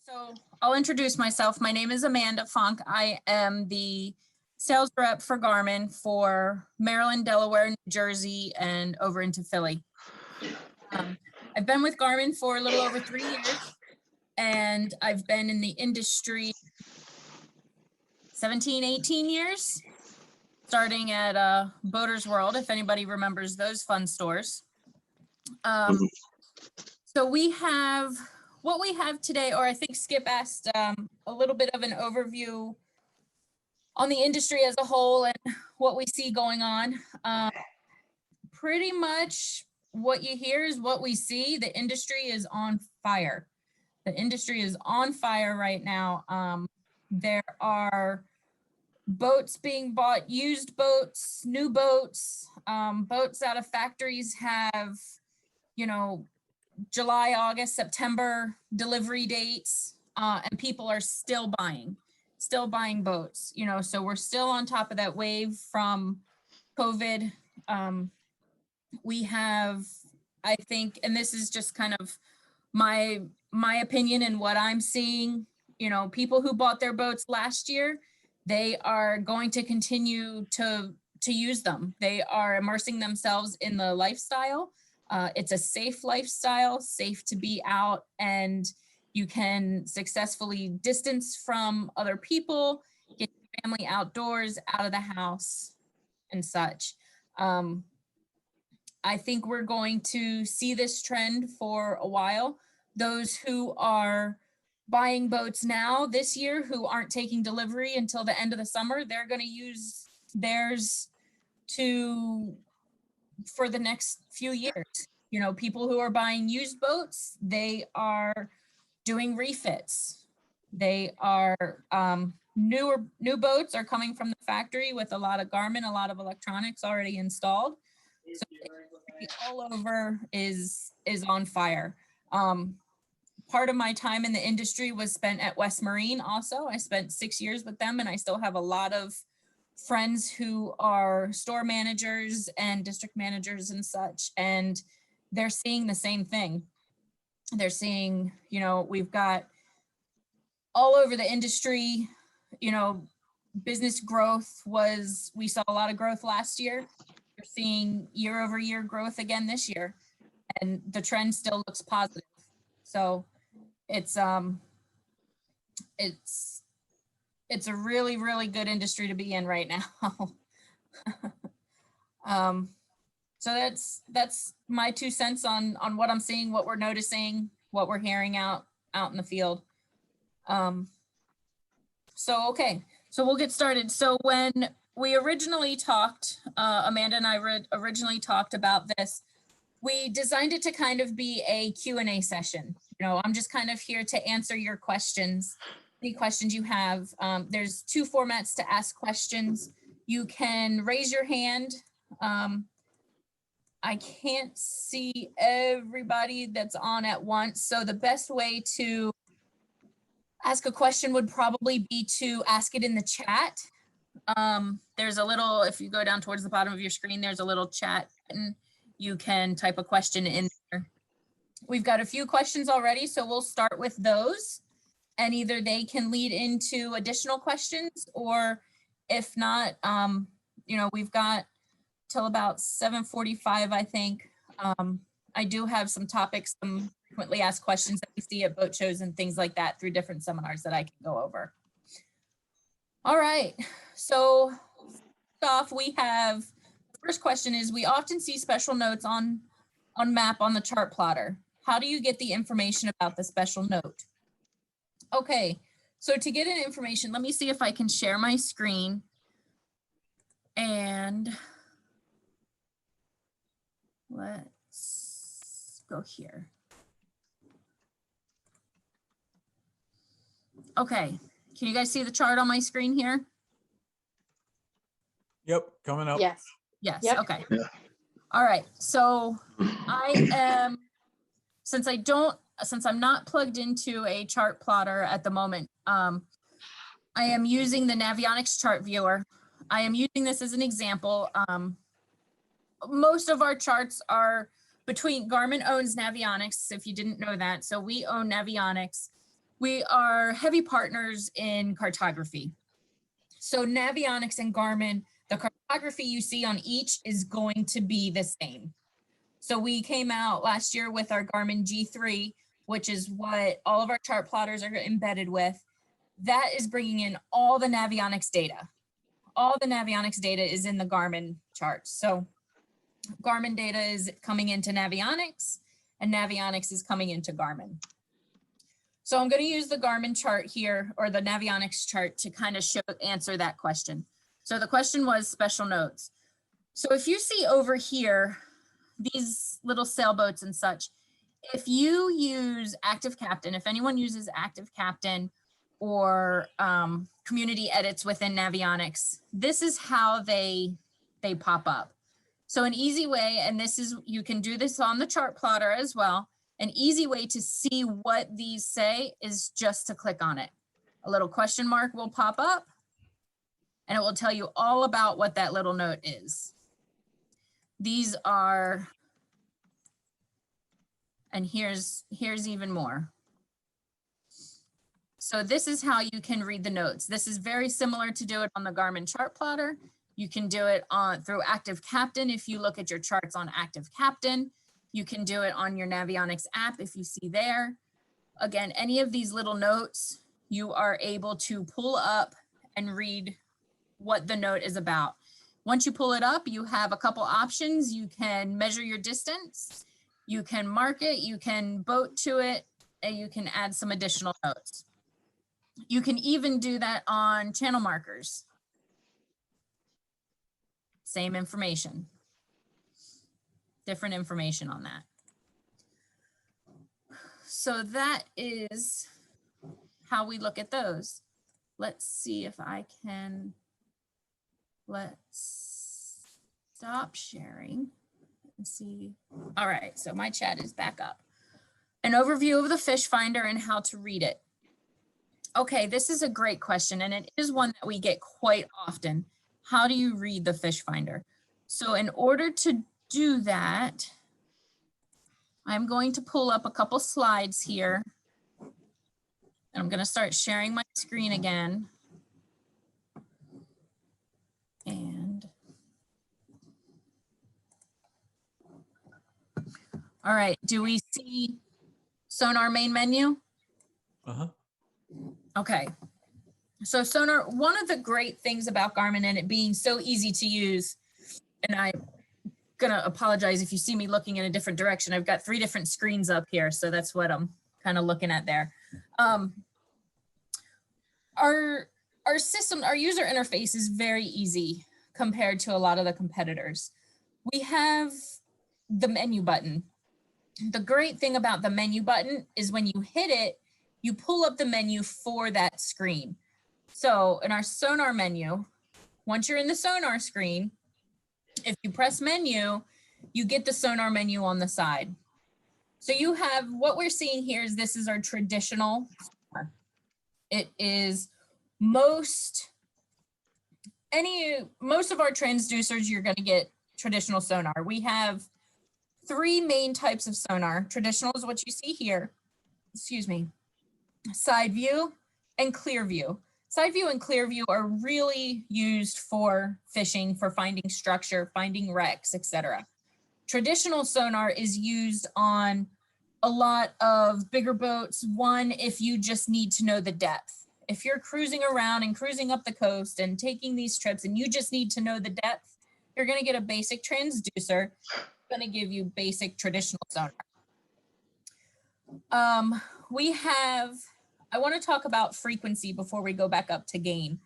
So I'll introduce myself. My name is Amanda Funk. I am the sales rep for Garmin for Maryland, Delaware, New Jersey, and over into Philly. I've been with Garmin for a little over 3 years, and I've been in the industry 17, 18 years, starting at Boater's World, if anybody remembers those fun stores. So we have what we have today, or I think Skip asked a little bit of an overview on the industry as a whole and what we see going on. Pretty much what you hear is what we see. The industry is on fire. The industry is on fire right now. There are boats being bought, used boats, new boats, boats out of factories have, July, August, September delivery dates, and people are still buying boats, so we're still on top of that wave from COVID. We have, I think, and this is just kind of my opinion and what I'm seeing, people who bought their boats last year, they are going to continue to use them. They are immersing themselves in the lifestyle. It's a safe lifestyle, safe to be out, and you can successfully distance from other people, get your family outdoors, out of the house, and such. I think we're going to see this trend for a while. Those who are buying boats now this year who aren't taking delivery until the end of the summer, they're going to use theirs for the next few years. People who are buying used boats, they are doing refits. They are new boats are coming from the factory with a lot of Garmin, a lot of electronics already installed. So all over is on fire. Part of my time in the industry was spent at West Marine also. I spent 6 years with them, and I still have a lot of friends who are store managers and district managers and such, and they're seeing the same thing. They're seeing, we've got all over the industry, business growth we saw a lot of growth last year. We're seeing year over year growth again this year, and the trend still looks positive. So it's a really, really good industry to be in right now. So that's my 2 cents on what I'm seeing, what we're noticing, what we're hearing out in the field. Okay, so we'll get started. So when we originally talked, Amanda and I originally talked about this, we designed it to kind of be a Q&A session. I'm just kind of here to answer your questions, any questions you have. There's 2 formats to ask questions. You can raise your hand. I can't see everybody that's on at once. So the best way to ask a question would probably be to ask it in the chat. There's a little, if you go down towards the bottom of your screen, there's a little chat button. You can type a question in there. We've got a few questions already, so we'll start with those, and either they can lead into additional questions, or if not, we've got till about 7:45, I think. I do have some topics, some frequently asked questions that we see at boat shows and things like that through different seminars that I can go over. All right, so first off, we have, the first question is, we often see special notes on map on the chart plotter. How do you get the information about the special note? Okay, so to get an information, let me see if I can share my screen. And let's go here. Okay, can you guys see the chart on my screen here? Yep, coming up. Yes. Yes, Yep. okay. Yeah. All right, so I am, since I'm not plugged into a chart plotter at the moment, I am using the Navionics chart viewer. I am using this as an example. Most of our charts are between, Garmin owns Navionics, if you didn't know that. So we own Navionics, We are heavy partners in cartography. So Navionics and Garmin, the cartography you see on each is going to be the same. So we came out last year with our Garmin G3, which is what all of our chart plotters are embedded with. That is bringing in all the Navionics data. All the Navionics data is in the Garmin charts. So Garmin data is coming into Navionics and Navionics is coming into Garmin. So I'm going to use the Garmin chart here, or the Navionics chart, to kind of answer that question. So the question was special notes. So if you see over here, these little sailboats and such, if you use Active Captain, if anyone uses Active Captain or community edits within Navionics, this is how they pop up. So an easy way, and this is, you can do this on the chart plotter as well, an easy way to see what these say is just to click on it. A little question mark will pop up and it will tell you all about what that little note is. These are, and here's even more. So this is how you can read the notes. This is very similar to do it on the Garmin chart plotter. You can do it through Active Captain. If you look at your charts on Active Captain, you can do it on your Navionics app if you see there. Again, any of these little notes, you are able to pull up and read what the note is about. Once you pull it up, you have a couple options. You can measure your distance, you can mark it, you can boat to it, and you can add some additional notes. You can even do that on channel markers. Same information. Different information on that. So that is how we look at those. Let's see if I can, let's stop sharing and see. All right, so my chat is back up. An overview of the fish finder and how to read it. Okay, this is a great question, and it is one that we get quite often. How do you read the fish finder? So in order to do that, I'm going to pull up a couple slides here. And I'm going to start sharing my screen again. And all right, do we see Sonar main menu? Uh-huh. Okay. So Sonar, one of the great things about Garmin and it being so easy to use, and I'm gonna apologize if you see me looking in a different direction. I've got 3 different screens up here, so that's what I'm kind of looking at there. Our system, our user interface is very easy compared to a lot of the competitors. We have the menu button. The great thing about the menu button is when you hit it, you pull up the menu for that screen. So in our Sonar menu, once you're in the Sonar screen, if you press menu, you get the Sonar menu on the side. So you have, what we're seeing here is this is our traditional Sonar. It is most of our transducers, you're going to get traditional Sonar. We have 3 main types of Sonar. Traditional is what you see here. Excuse me. Side view and clear view. Side view and clear view are really used for fishing, for finding structure, finding wrecks, etc. Traditional Sonar is used on a lot of bigger boats. One, if you just need to know the depth. If you're cruising around and cruising up the coast and taking these trips and you just need to know the depth, you're going to get a basic transducer. It's going to give you basic traditional Sonar. I want to talk about frequency before we go back up to gain.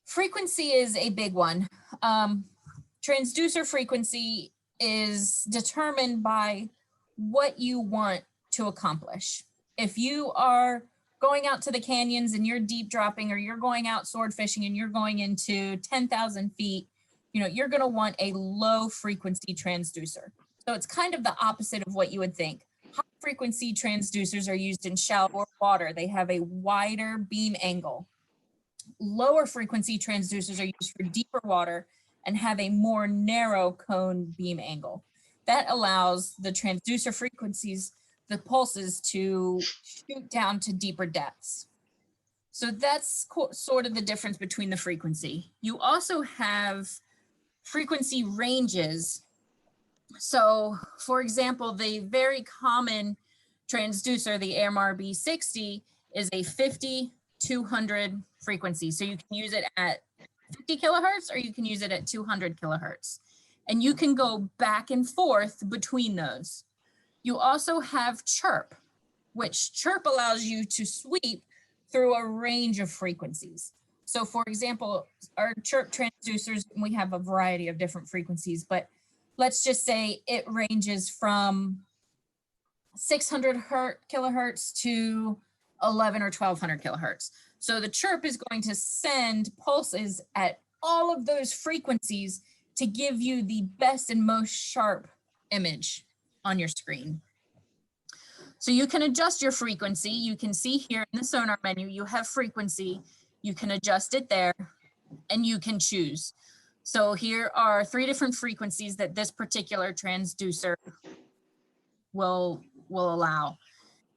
Frequency is a big one. Transducer frequency is determined by what you want to accomplish. If you are going out to the canyons and you're deep dropping, or you're going out sword fishing and you're going into 10,000 feet, you're going to want a low frequency transducer. So it's kind of the opposite of what you would think. High frequency transducers are used in shallower water. They have a wider beam angle. Lower frequency transducers are used for deeper water and have a more narrow cone beam angle. That allows the transducer frequencies the pulses to shoot down to deeper depths. So that's sort of the difference between the frequency. You also have frequency ranges. So for example, the very common transducer, the AMR B60, is a 50, 200 frequency. So you can use it at 50 kilohertz or you can use it at 200 kilohertz. And you can go back and forth between those. You also have chirp, which chirp allows you to sweep through a range of frequencies. So for example, our chirp transducers, we have a variety of different frequencies, but let's just say it ranges from 600 kilohertz to 11 or 1200 kilohertz. So the chirp is going to send pulses at all of those frequencies to give you the best and most sharp image on your screen. So you can adjust your frequency. You can see here in the Sonar menu, you have frequency. You can adjust it there and you can choose. So here are 3 different frequencies that this particular transducer will allow.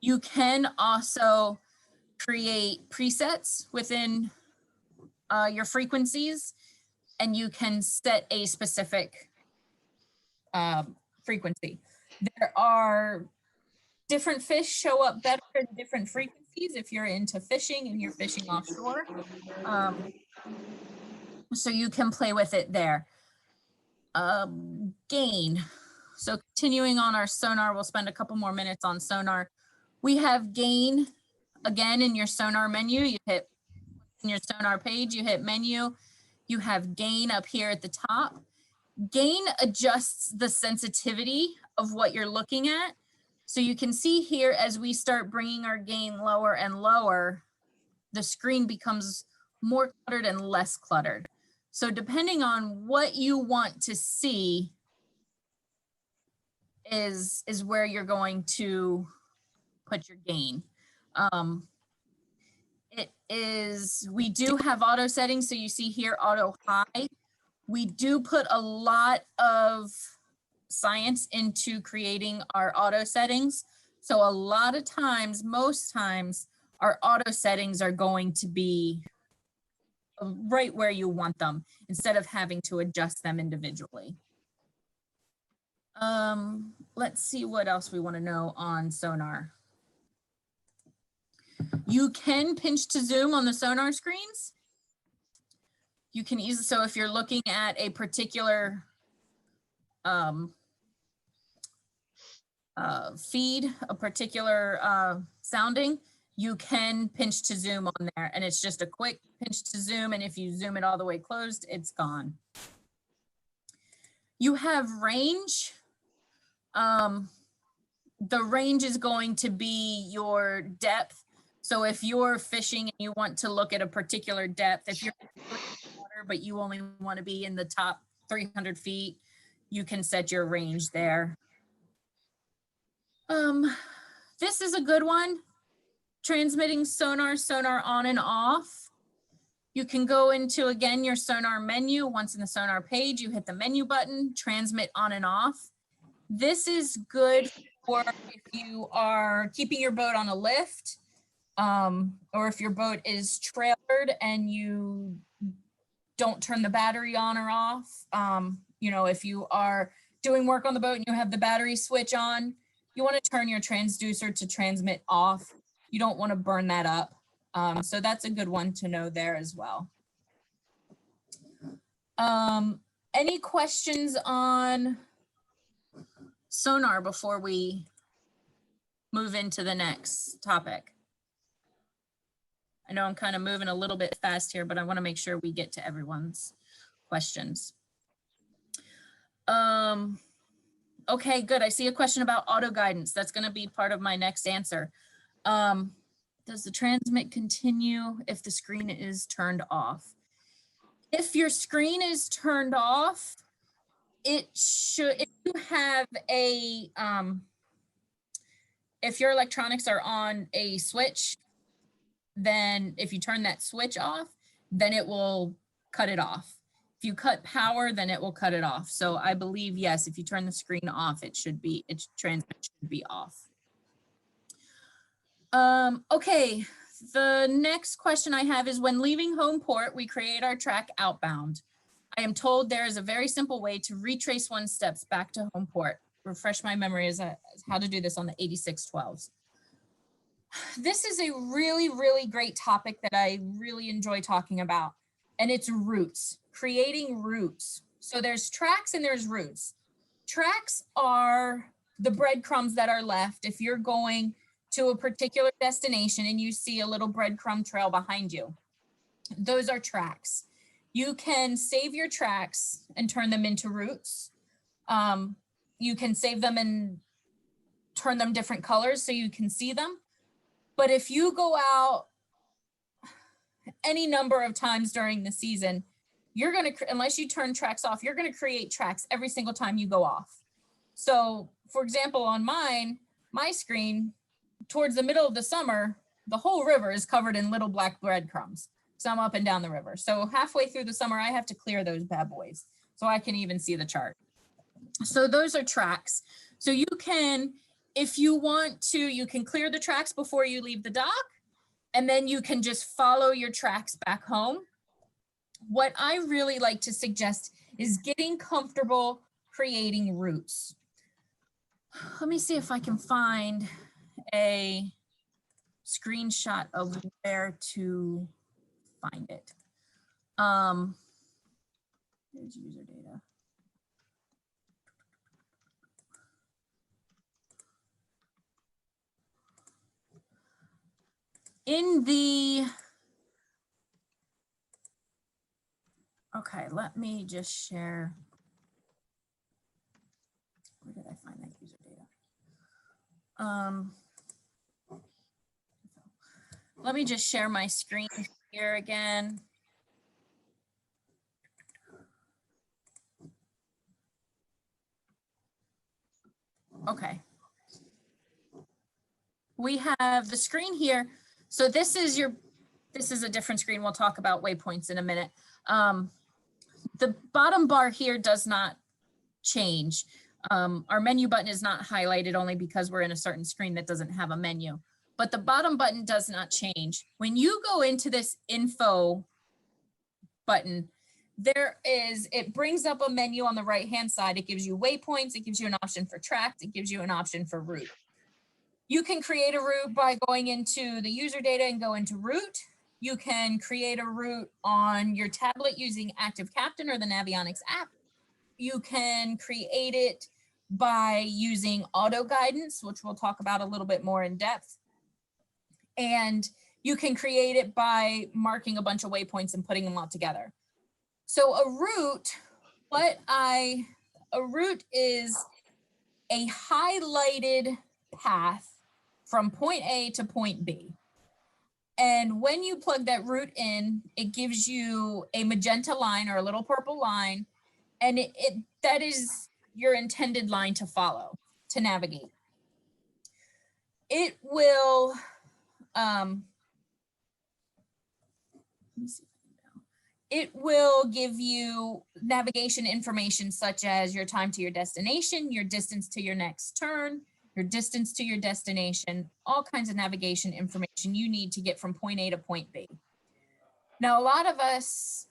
You can also create presets within your frequencies, and you can set a specific frequency. There are different fish show up better in different frequencies if you're into fishing and you're fishing offshore. So you can play with it there. Gain. So continuing on our Sonar, we'll spend a couple more minutes on Sonar. We have gain again in your Sonar menu. You hit in your Sonar page, you hit menu. You have gain up here at the top. Gain adjusts the sensitivity of what you're looking at. So you can see here as we start bringing our gain lower and lower, the screen becomes more cluttered and less cluttered. So depending on what you want to see is where you're going to put your gain. We do have auto settings. So you see here, auto high. We do put a lot of science into creating our auto settings. So a lot of times, most times, our auto settings are going to be right where you want them instead of having to adjust them individually. Let's see what else we want to know on Sonar. You can pinch to zoom on the Sonar screens. You can easily, so if you're looking at a particular feed, a particular sounding, you can pinch to zoom on there, and it's just a quick pinch to zoom, and if you zoom it all the way closed, it's gone. You have range. The range is going to be your depth. So if you're fishing and you want to look at a particular depth, if you're in water, but you only want to be in the top 300 feet, you can set your range there. This is a good one. Transmitting sonar on and off. You can go into, again, your Sonar menu. Once in the Sonar page, you hit the menu button, transmit on and off. This is good for if you are keeping your boat on a lift, or if your boat is trailered and you don't turn the battery on or off. You know, if you are doing work on the boat and you have the battery switch on, you want to turn your transducer to transmit off. You don't want to burn that up. So that's a good one to know there as well. Any questions on Sonar before we move into the next topic? I know I'm kind of moving a little bit fast here, but I want to make sure we get to everyone's questions. Okay, good. I see a question about auto guidance. That's going to be part of my next answer. Does the transmit continue if the screen is turned off? If your screen is turned off, it should, if you have a, if your electronics are on a switch, then if you turn that switch off, then it will cut it off. If you cut power, then it will cut it off. So I believe, yes, if you turn the screen off, it should be, its transmit should be off. Okay, the next question I have is, when leaving home port, we create our track outbound. I am told there is a very simple way to retrace one's steps back to home port. Refresh my memory as how to do this on the 8612s. This is a really, really great topic that I really enjoy talking about, and it's routes, creating routes. So there's tracks and there's routes. Tracks are the breadcrumbs that are left if you're going to a particular destination and you see a little breadcrumb trail behind you. Those are tracks. You can save your tracks and turn them into routes. You can save them and turn them different colors so you can see them. But if you go out any number of times during the season, you're going to, unless you turn tracks off, you're going to create tracks every single time you go off. So for example, on my screen, towards the middle of the summer, the whole river is covered in little black breadcrumbs. So I'm up and down the river. So halfway through the summer, I have to clear those bad boys so I can even see the chart. So those are tracks. So you can, if you want to, you can clear the tracks before you leave the dock, and then you can just follow your tracks back home. What I really like to suggest is getting comfortable creating routes. Let me see if I can find a screenshot of where to find it. There's user data. In the, okay, let me just share. Where did I find that user data? Let me just share my screen here again. Okay. We have the screen here. So this is a different screen. We'll talk about waypoints in a minute. The bottom bar here does not change. Our menu button is not highlighted only because we're in a certain screen that doesn't have a menu, but the bottom button does not change. When you go into this info button, it brings up a menu on the right-hand side. It gives you waypoints, it gives you an option for tracks, it gives you an option for route. You can create a route by going into the user data and go into route. You can create a route on your tablet using Active Captain or the Navionics app. You can create it by using auto guidance, which we'll talk about a little bit more in depth. And you can create it by marking a bunch of waypoints and putting them all together. So a route is a highlighted path from point A to point B. And when you plug that route in, it gives you a magenta line or a little purple line, and that is your intended line to follow, to navigate. It will, it will give you navigation information such as your time to your destination, your distance to your next turn, your distance to your destination, all kinds of navigation information you need to get from point A to point B. Now, a lot of us,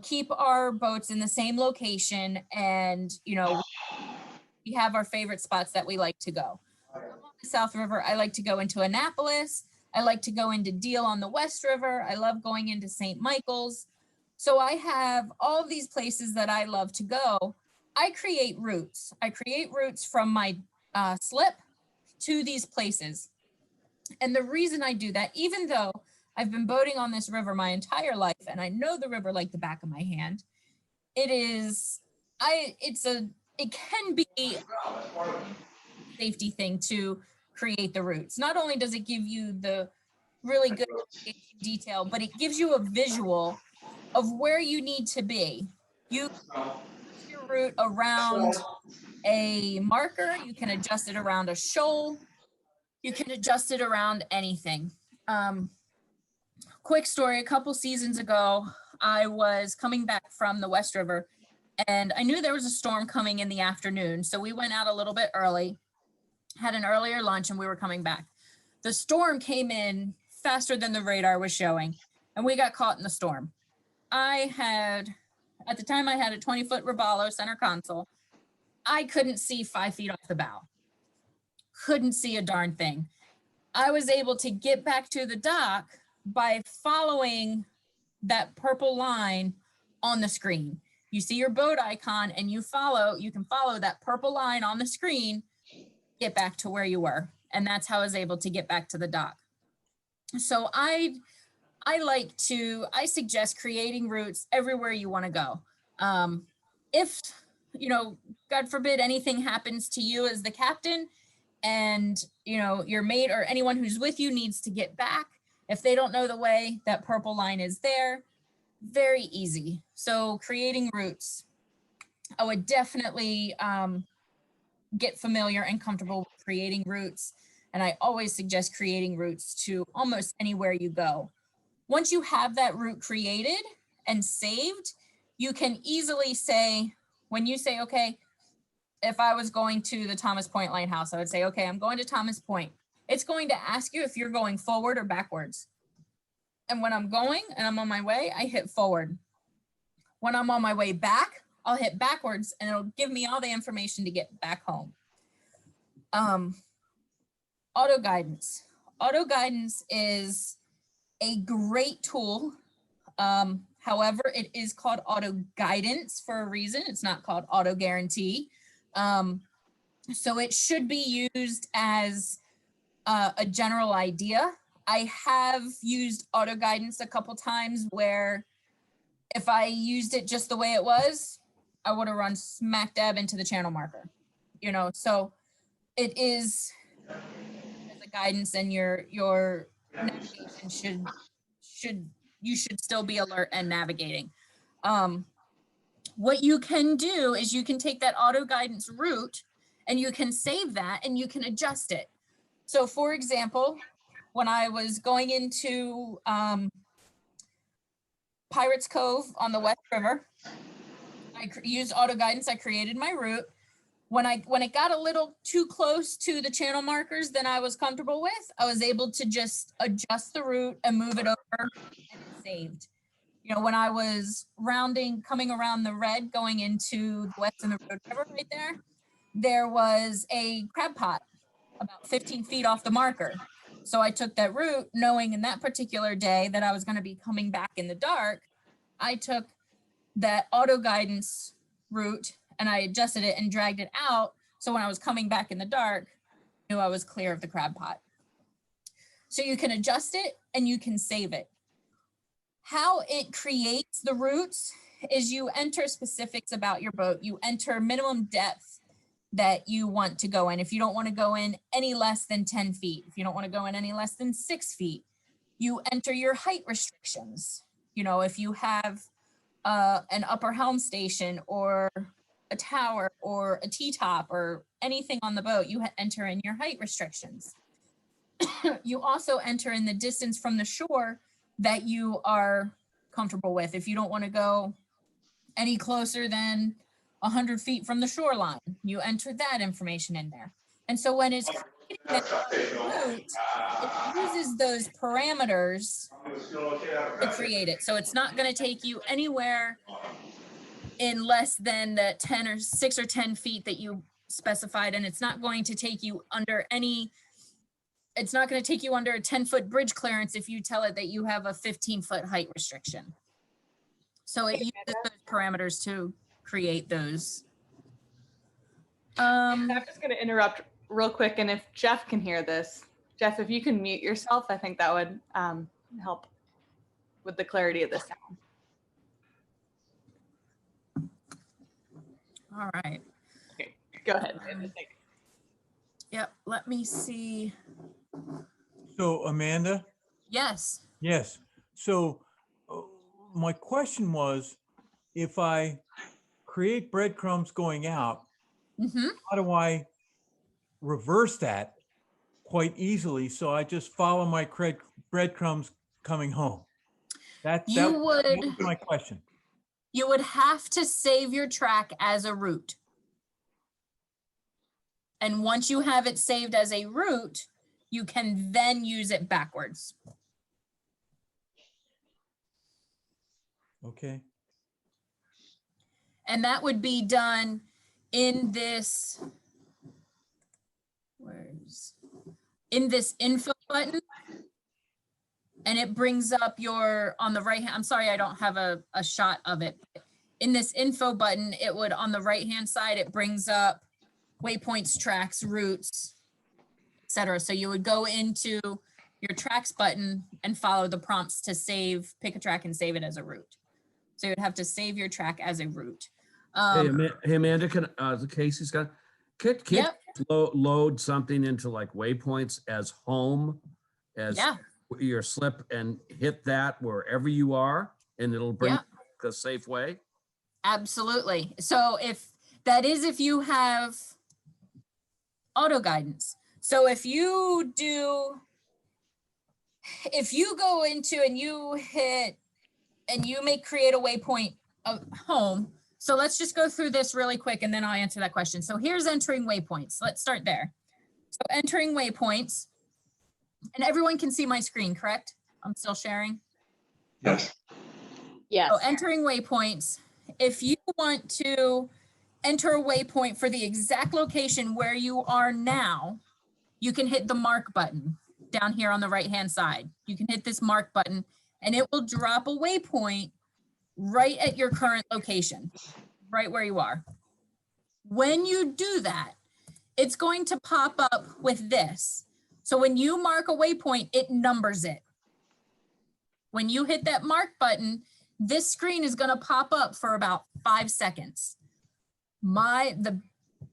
keep our boats in the same location, and, we have our favorite spots that we like to go. On the South River, I like to go into Annapolis. I like to go into Deal on the West River. I love going into St. Michael's. So I have all of these places that I love to go. I create routes. I create routes from my slip to these places. And the reason I do that, even though I've been boating on this river my entire life and I know the river like the back of my hand, it can be a safety thing to create the routes. Not only does it give you the really good detail, but it gives you a visual of where you need to be. You your route around a marker, you can adjust it around a shoal, you can adjust it around anything. Quick story, a couple seasons ago, I was coming back from the West River and I knew there was a storm coming in the afternoon. So we went out a little bit early, had an earlier lunch, and we were coming back. The storm came in faster than the radar was showing, and we got caught in the storm. At the time I had a 20-foot Robalo center console. I couldn't see 5 feet off the bow. Couldn't see a darn thing. I was able to get back to the dock by following that purple line on the screen. You see your boat icon and you can follow that purple line on the screen, get back to where you were. And that's how I was able to get back to the dock. So I suggest creating routes everywhere you want to go. If, God forbid anything happens to you as the captain and, your mate or anyone who's with you needs to get back, if they don't know the way, that purple line is there. Very easy. So creating routes, I would definitely get familiar and comfortable with creating routes. And I always suggest creating routes to almost anywhere you go. Once you have that route created and saved, you can easily say, when you say, okay, if I was going to the Thomas Point Lighthouse, I would say, okay, I'm going to Thomas Point. It's going to ask you if you're going forward or backwards. And when I'm going and I'm on my way, I hit forward. When I'm on my way back, I'll hit backwards and it'll give me all the information to get back home. Auto guidance. Auto guidance is a great tool. However, it is called auto guidance for a reason. It's not called auto guarantee. So it should be used as a general idea. I have used auto guidance a couple times where if I used it just the way it was, I would have run smack dab into the channel marker, so it is as a guidance, and your navigation you should still be alert and navigating. What you can do is you can take that auto guidance route and you can save that and you can adjust it. So for example, when I was going into Pirates Cove on the West River, I used auto guidance. I created my route. When it got a little too close to the channel markers than I was comfortable with, I was able to just adjust the route and move it over, and it saved. When I was coming around the red, going into the West and the Road River right there was a crab pot about 15 feet off the marker. So I took that route knowing in that particular day that I was going to be coming back in the dark. I took that auto guidance route and I adjusted it and dragged it out. So when I was coming back in the dark, I knew I was clear of the crab pot. So you can adjust it and you can save it. How it creates the routes is you enter specifics about your boat. You enter minimum depth that you want to go in. If you don't want to go in any less than 10 feet, if you don't want to go in any less than 6 feet, you enter your height restrictions. If you have an upper helm station or a tower or a T-top or anything on the boat, you enter in your height restrictions. You also enter in the distance from the shore that you are comfortable with. If you don't want to go any closer than 100 feet from the shoreline, you enter that information in there. And so when it's creating that route, it uses those parameters to create it. So it's not going to take you anywhere in less than the 10 or 6 or 10 feet that you specified. And it's not going to take you under it's not going to take you under a 10-foot bridge clearance if you tell it that you have a 15-foot height restriction. So it uses those parameters to create those. I'm just going to interrupt real quick. And if Jeff can hear this, Jeff, if you can mute yourself, I think that would help with the clarity of the sound. All right. Okay, go ahead. Yep, let me see. So Amanda? Yes. Yes. So my question was, if I create breadcrumbs going out, how do I reverse that quite easily? So I just follow my breadcrumbs coming home. That was my question. You would have to save your track as a route. And once you have it saved as a route, you can then use it backwards. Okay. And that would be done in this, in this info button. And it brings up your, on the right hand, I'm sorry, I don't have a shot of it. In this info button, it would, on the right-hand side, it brings up waypoints, tracks, routes, etc. So you would go into your tracks button and follow the prompts to save, pick a track and save it as a route. So you'd have to save your track as a route. Hey, Amanda, Casey's got, can Yep. load something into like waypoints as home, as Yeah. your slip, and hit that wherever you are, and it'll bring Yeah. a safe way? Absolutely. So if that is, if you have auto guidance. So if you do, if you go into and you hit and you may create a waypoint of home. So let's just go through this really quick and then I'll answer that question. So here's entering waypoints. Let's start there. So entering waypoints, and everyone can see my screen, correct? I'm still sharing. Yes. Yes. So entering waypoints, if you want to enter a waypoint for the exact location where you are now, you can hit the mark button down here on the right-hand side. You can hit this mark button and it will drop a waypoint right at your current location, right where you are. When you do that, it's going to pop up with this. So when you mark a waypoint, it numbers it. When you hit that mark button, this screen is going to pop up for about 5 seconds. The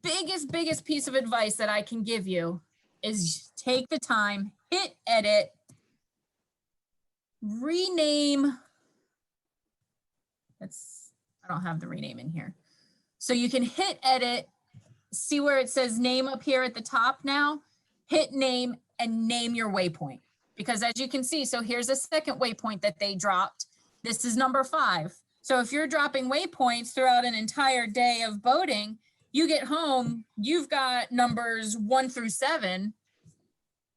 biggest piece of advice that I can give you is take the time, hit edit, rename. I don't have the rename in here. So you can hit edit, see where it says name up here at the top now, hit name and name your waypoint. Because as you can see, so here's a second waypoint that they dropped. This is number 5. So if you're dropping waypoints throughout an entire day of boating, you get home, you've got numbers 1 through 7.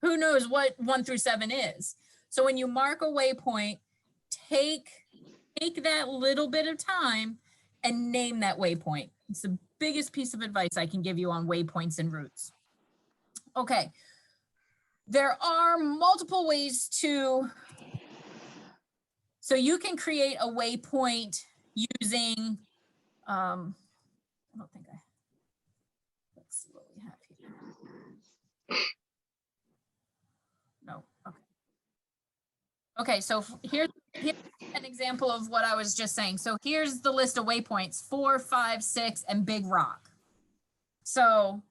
Who knows what 1 through 7 is? So when you mark a waypoint, take that little bit of time and name that waypoint. It's the biggest piece of advice I can give you on waypoints and routes. Okay. There are multiple ways to, so you can create a waypoint using, I don't think let's see what we have here. No, okay. Okay, so here's an example of what I was just saying. So here's the list of waypoints, 4, 5, 6, and Big Rock. So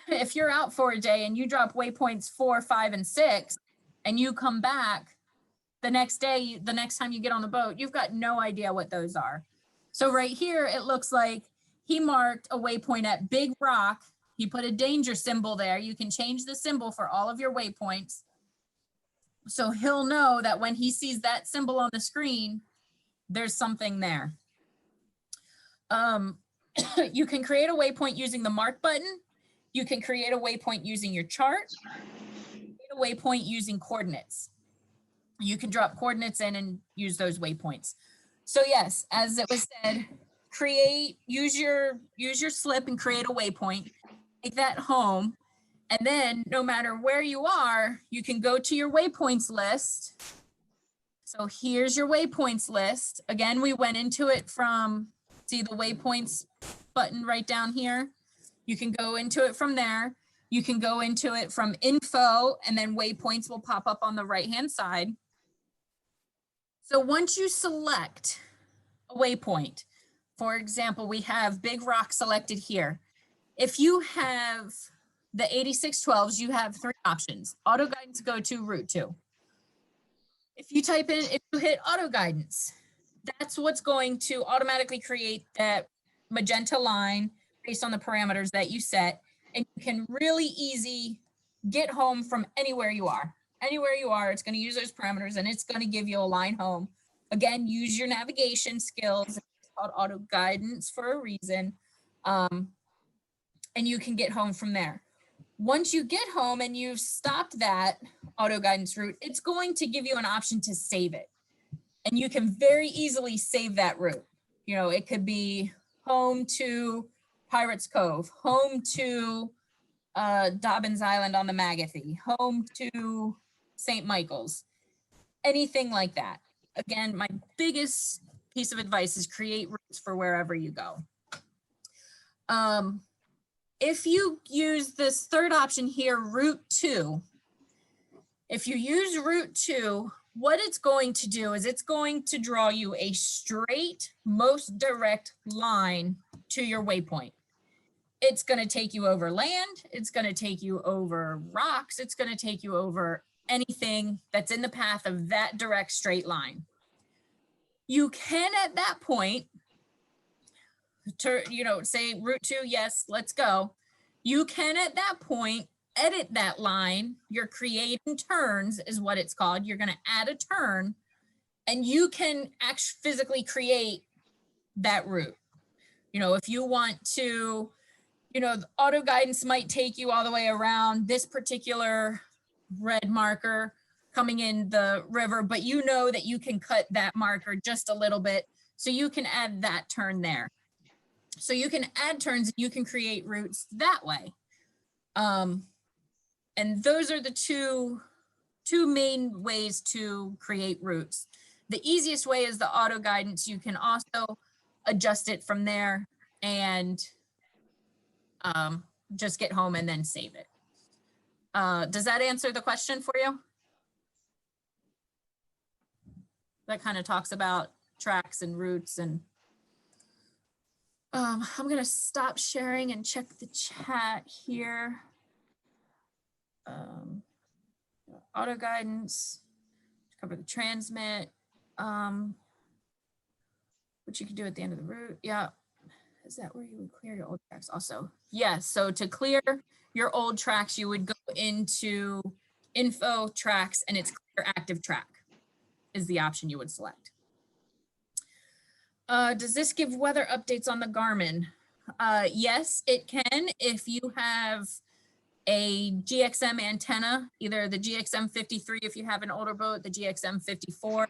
if you're out for a day and you drop waypoints 4, 5, and 6, and you come back the next day, the next time you get on the boat, you've got no idea what those are. So right here, it looks like he marked a waypoint at Big Rock. He put a danger symbol there. You can change the symbol for all of your waypoints. So he'll know that when he sees that symbol on the screen, there's something there. You can create a waypoint using the mark button. You can create a waypoint using your chart, create a waypoint using coordinates. You can drop coordinates in and use those waypoints. So yes, as it was said, use your slip and create a waypoint, take that home, and then no matter where you are, you can go to your waypoints list. So here's your waypoints list. Again, we went into it from, see the waypoints button right down here. You can go into it from there. You can go into it from info, and then waypoints will pop up on the right-hand side. So once you select a waypoint, for example, we have Big Rock selected here. If you have the 8612s, you have 3 options: auto guidance, go to, route to. If you hit auto guidance, that's what's going to automatically create that magenta line based on the parameters that you set, and you can really easy get home from anywhere you are. Anywhere you are, it's going to use those parameters and it's going to give you a line home. Again, use your navigation skills. It's called auto guidance for a reason. And you can get home from there. Once you get home and you've stopped that auto guidance route, it's going to give you an option to save it. And you can very easily save that route. You know, it could be home to Pirates Cove, home to Dobbins Island on the Magathy, home to St. Michael's, anything like that. Again, my biggest piece of advice is create routes for wherever you go. If you use this third option here, route 2, if you use route 2, what it's going to do is it's going to draw you a straight, most direct line to your waypoint. It's going to take you over land. It's going to take you over rocks. It's going to take you over anything that's in the path of that direct straight line. You can at that point, say route 2, yes, let's go. You can at that point edit that line. You're creating turns is what it's called. You're going to add a turn and you can actually physically create that route. You know, if you want to, you know, the auto guidance might take you all the way around this particular red marker coming in the river, but you know that you can cut that marker just a little bit. So you can add that turn there. So you can add turns and you can create routes that way. And those are the two main ways to create routes. The easiest way is the auto guidance. You can also adjust it from there and just get home and then save it. Does that answer the question for you? That kind of talks about tracks and routes and I'm going to stop sharing and check the chat here. Auto guidance, cover the transmit, which you can do at the end of the route. Yeah. Is that where you would clear your old tracks also? Yes. So to clear your old tracks, you would go into info tracks and it's clear active track is the option you would select. Does this give weather updates on the Garmin? Yes, it can. If you have a GXM antenna, either the GXM 53 if you have an older boat, the GXM 54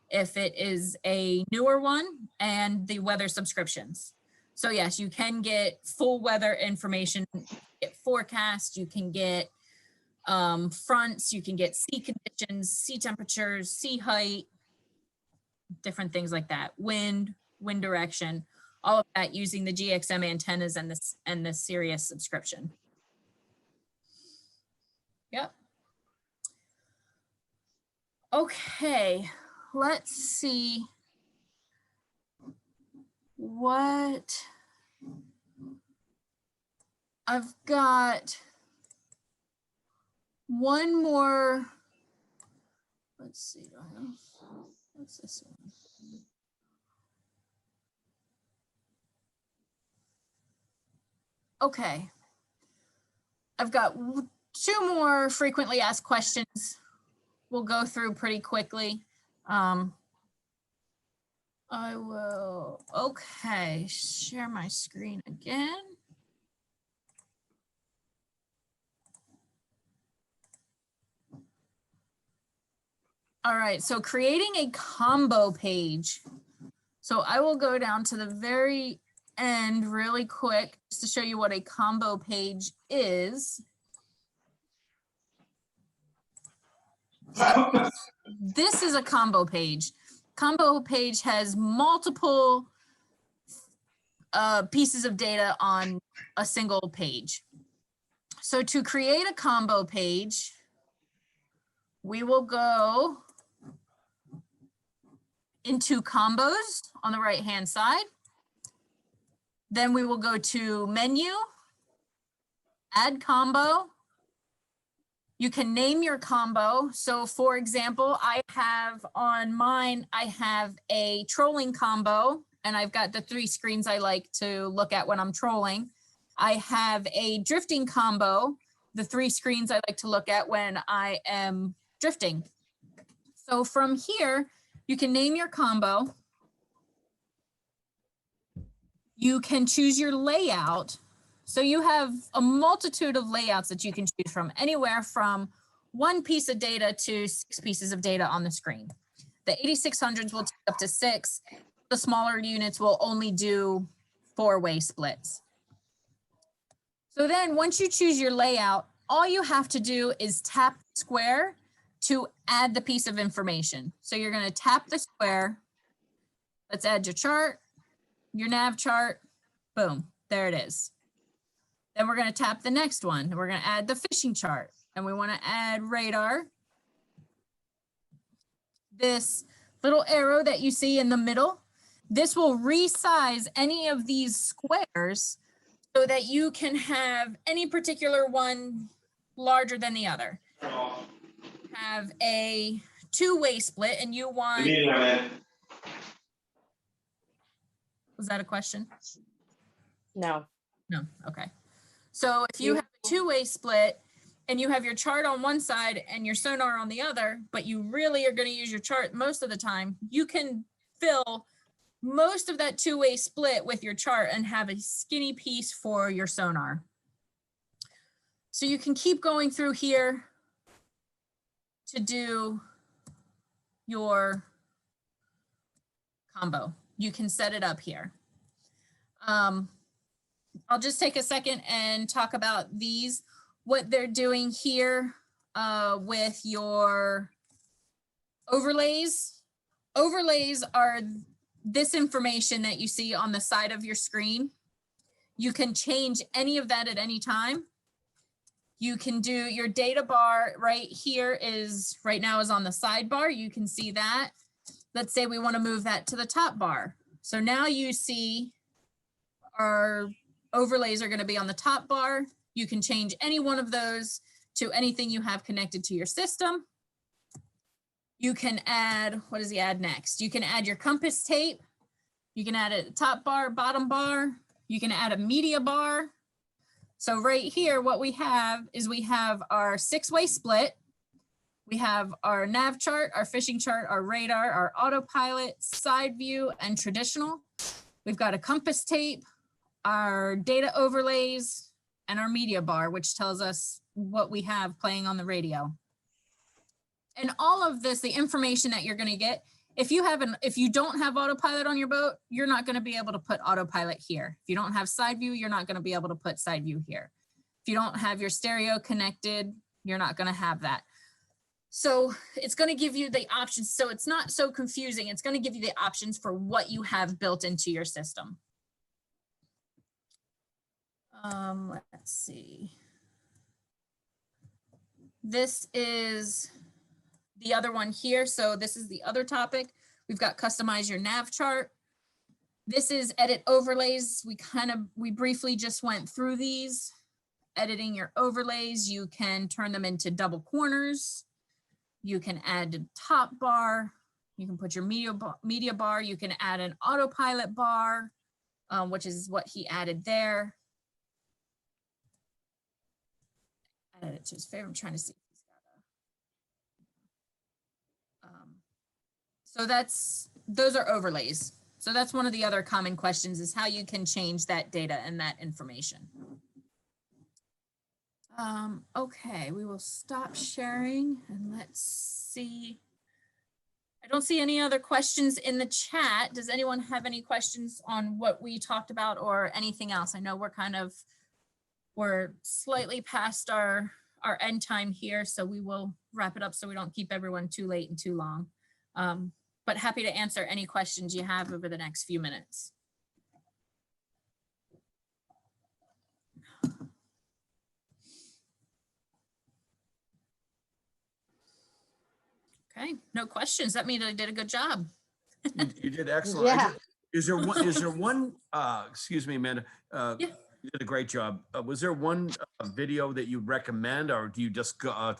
if it is a newer one, and the weather subscriptions. So yes, you can get full weather information, get forecasts, you can get fronts, you can get sea conditions, sea temperatures, sea height, different things like that, wind direction, all of that using the GXM antennas and the Sirius subscription. Yep. Okay, let's see what I've got. One more. Let's see. What's this one? Okay. I've got 2 more frequently asked questions. We'll go through pretty quickly. I will, okay, share my screen again. All right, so creating a combo page. So I will go down to the very end really quick just to show you what a combo page is. So this is a combo page. Combo page has multiple pieces of data on a single page. So to create a combo page, we will go into combos on the right hand side. Then we will go to menu, add combo. You can name your combo. So for example, I have on mine, I have a trolling combo and I've got the 3 screens I like to look at when I'm trolling. I have a drifting combo, the 3 screens I like to look at when I am drifting. So from here, you can name your combo. You can choose your layout. So you have a multitude of layouts that you can choose from, anywhere from one piece of data to 6 pieces of data on the screen. The 8600s will take up to 6. The smaller units will only do 4-way splits. So then once you choose your layout, all you have to do is tap the square to add the piece of information. So you're going to tap the square. Let's add your chart, your nav chart. Boom, there it is. Then we're going to tap the next one. We're going to add the fishing chart, and we want to add radar. This little arrow that you see in the middle, this will resize any of these squares so that you can have any particular one larger than the other. Have a 2-way split and you want... Was that a question? No. No, okay. So if you have a 2-way split and you have your chart on one side and your sonar on the other, but you really are going to use your chart most of the time, you can fill most of that 2-way split with your chart and have a skinny piece for your sonar. So you can keep going through here to do your combo. You can set it up here. I'll just take a second and talk about these, what they're doing here with your overlays. Overlays are this information that you see on the side of your screen. You can change any of that at any time. You can do your data bar right here is right now is on the sidebar. You can see that. Let's say we want to move that to the top bar. So now you see our overlays are going to be on the top bar. You can change any one of those to anything you have connected to your system. You can add, what does he add next? You can add your compass tape. You can add a top bar, bottom bar. You can add a media bar. So right here, what we have is we have our 6-way split. We have our nav chart, our fishing chart, our radar, our autopilot, side view, and traditional. We've got a compass tape, our data overlays, and our media bar, which tells us what we have playing on the radio. And all of this, the information that you're going to get, if you don't have autopilot on your boat, you're not going to be able to put autopilot here. If you don't have side view, you're not going to be able to put side view here. If you don't have your stereo connected, you're not going to have that. So it's going to give you the options. So it's not so confusing. It's going to give you the options for what you have built into your system. Let's see. This is the other one here. So this is the other topic. We've got customize your nav chart. This is edit overlays. We briefly just went through these. Editing your overlays, you can turn them into double corners. You can add a top bar. You can put your media bar. You can add an autopilot bar, which is what he added there. Added it to his favorite. I'm trying to see if he's got a. So those are overlays. So that's one of the other common questions is how you can change that data and that information. Okay, we will stop sharing and let's see. I don't see any other questions in the chat. Does anyone have any questions on what we talked about or anything else? I know we're slightly past our end time here, so we will wrap it up so we don't keep everyone too late and too long. But happy to answer any questions you have over the next few minutes. Okay, no questions. That means I did a good job. You did excellent. Yeah. Is there one, excuse me, Amanda, Yeah. you did a great job. Was there one video that you recommend, or do you just go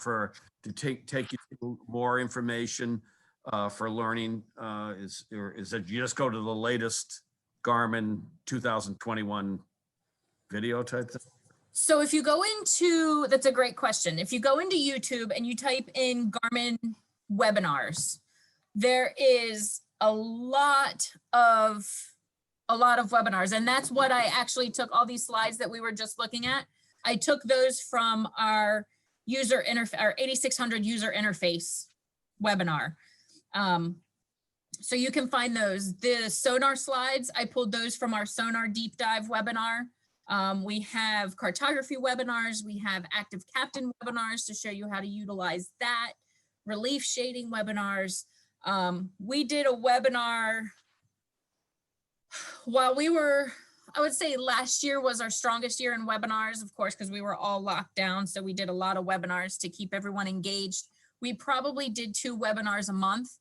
to take you through more information for learning? Is that you just go to the latest Garmin 2021 video type thing? So if you go into, that's a great question. If you go into YouTube and you type in Garmin webinars, there is a lot of a lot of webinars. And that's what I actually took, all these slides that we were just looking at. I took those from our user interface, our 8600 user interface webinar. So you can find those. The Sonar slides, I pulled those from our Sonar deep dive webinar. We have cartography webinars. We have active captain webinars to show you how to utilize that. Relief shading webinars. We did a webinar while we were, I would say last year was our strongest year in webinars, of course, because we were all locked down. So we did a lot of webinars to keep everyone engaged. We probably did 2 webinars a month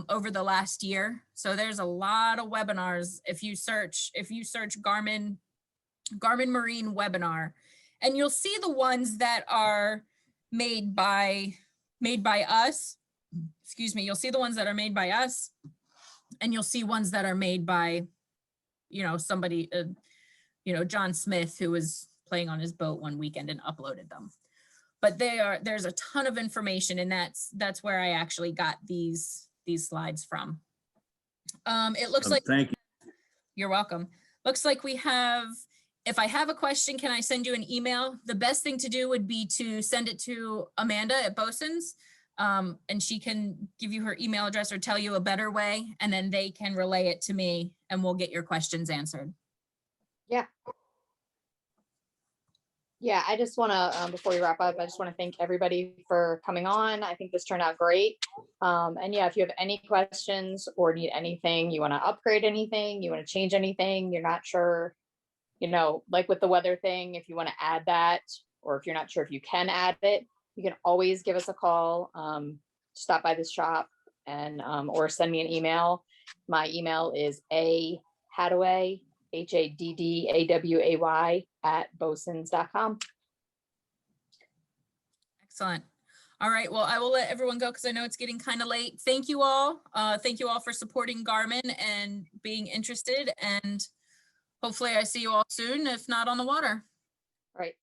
over the last year. So there's a lot of webinars. If you search Garmin Marine webinar, and you'll see the ones that are made by us. Excuse me. You'll see the ones that are made by us, and you'll see ones that are made by, you know, somebody, you know, John Smith, who was playing on his boat one weekend and uploaded them. But there's a ton of information, and that's where I actually got these slides from. It looks like, Thank you. you're welcome. Looks like we have, if I have a question, can I send you an email? The best thing to do would be to send it to Amanda at Bosun's, and she can give you her email address or tell you a better way, and then they can relay it to me and we'll get your questions answered. Yeah. Yeah, I just want to, before we wrap up, I just want to thank everybody for coming on. I think this turned out great. And yeah, if you have any questions or need anything, you want to upgrade anything, you want to change anything, you're not sure, you know, like with the weather thing, if you want to add that, or if you're not sure if you can add it, you can always give us a call, stop by the shop, and or send me an email. My email is Haddaway, HADDAWAY @bosuns.com. Excellent. All right. Well, I will let everyone go because I know it's getting kind of late. Thank you all. Thank you all for supporting Garmin and being interested. And hopefully I see you all soon, if not on the water. All right.